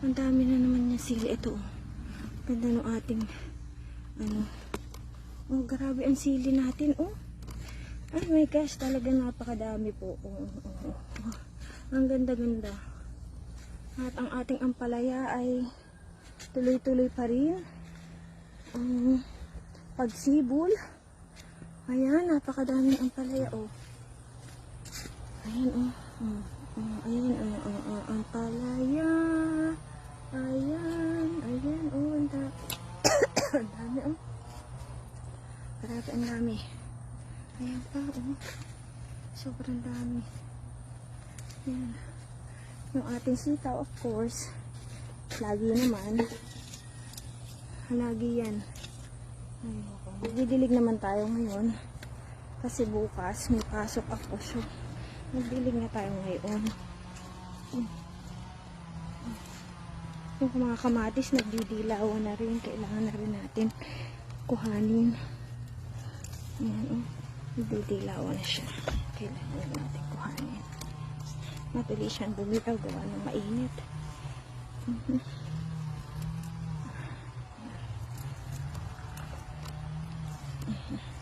Ang dami na naman niya sili. Ito, oh. Ganda ng ating, ano. Oh, grabe ang sili natin, oh. Ay, my gosh, talaga napakadami po. Oh, oh, oh. Ang ganda-ganda. At ang ating ampalaya ay tuloy-tuloy pa rin. Ang pagsibol. Ayan, napakadaming ampalaya, oh. Ayan, oh. Ayan, ampalaya. Ayan, oh, ang dami, oh. Grabe, ang dami. Ayan pa, oh. Sobrang dami. Ayan. Yung ating sitaw, of course. Lagi naman. Lagi yan. Magdidilig naman tayo ngayon. Kasi bukas, may pasok ako. So, magdilig na tayo ngayon. Yung mga kamatis, nagdidilawan na rin. Kailangan na rin natin kuhanin. Ayan, oh. Nagdidilawan na siya. Kailangan na natin kuhanin. Madali siyang bumitaw. Gawa ng mainit.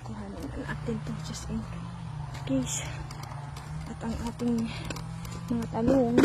Kuhanin na natin ito just in case. At ang ating mga talong